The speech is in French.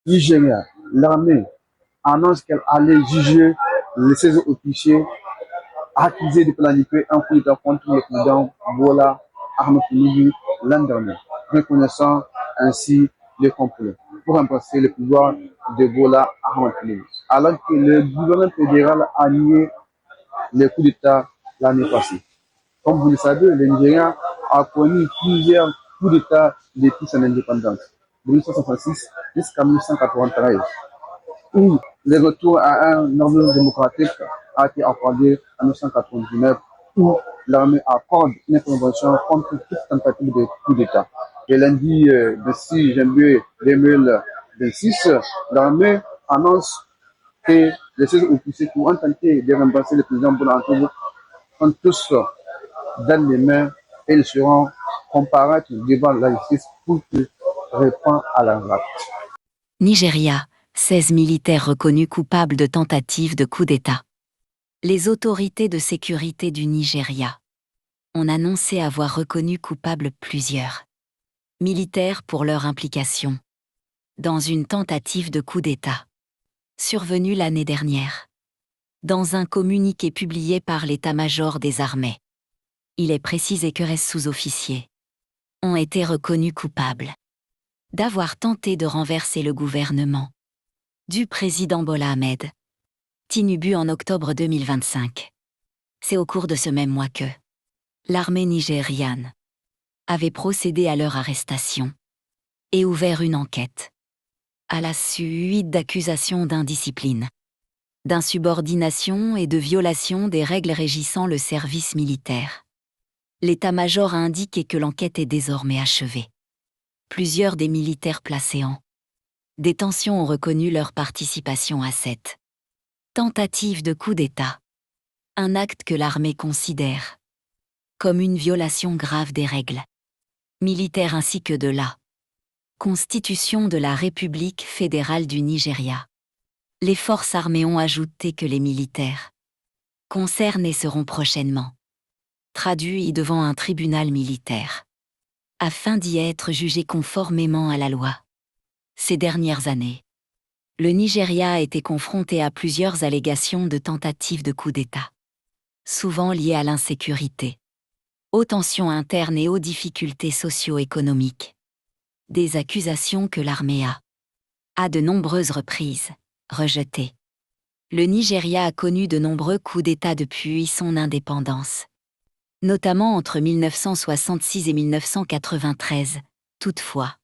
Nigeria, l'armée annonce qu'elle allait juger les 16 officiers accusés de planifier un coup d'État contre le président Bola Ahmed Tinubu l'an dernier, reconnaissant ainsi le complot pour remplacer le pouvoir de Bola Ahmed Tinubu. Alors que le gouvernement fédéral a nié les coups d'État l'année passée. Comme vous le savez, le Nigeria a connu plusieurs coups d'État depuis son indépendance, de 1966 jusqu'à 1993, où le retour à un ordre démocratique a été accordé en 1999, où l'armée accorde une intervention contre toute tentative de coup d'État. Le lundi 6 janvier 2026, l'armée annonce que les 16 officiers qui ont tenté de remplacer le président Bola Ahmed sont tous dans les mains et ils seront comparaître devant la justice pour qu'ils répondent à leur acte. Nigeria, 16 militaires reconnus coupables de tentative de coup d'État. Les autorités de sécurité du Nigeria ont annoncé avoir reconnu coupables plusieurs militaires pour leur implication dans une tentative de coup d'État survenue l'année dernière. Dans un communiqué publié par l'état-major des armées, il est précisé que 13 sous-officiers ont été reconnus coupables d'avoir tenté de renverser le gouvernement du président Bola Ahmed Tinubu en octobre 2025. C'est au cours de ce même mois que l'armée nigériane avait procédé à leur arrestation et ouvert une enquête à la suite d'accusations d'indiscipline, d'insubordination et de violation des règles régissant le service militaire. L'état-major a indiqué que l'enquête est désormais achevée. Plusieurs des militaires placés en détention ont reconnu leur participation à cette tentative de coup d'État, un acte que l'armée considère comme une violation grave des règles militaires ainsi que de la Constitution de la République fédérale du Nigeria. Les forces armées ont ajouté que les militaires concernés seront prochainement traduits devant un tribunal militaire afin d'y être jugés conformément à la loi. Ces dernières années, le Nigeria a été confronté à plusieurs allégations de tentatives de coup d'État, souvent liées à l'insécurité, aux tensions internes et aux difficultés socio-économiques. Des accusations que l'armée a, à de nombreuses reprises, rejetées. Le Nigeria a connu de nombreux coups d'État depuis son indépendance, notamment entre 1966 et 1993. Toutefois,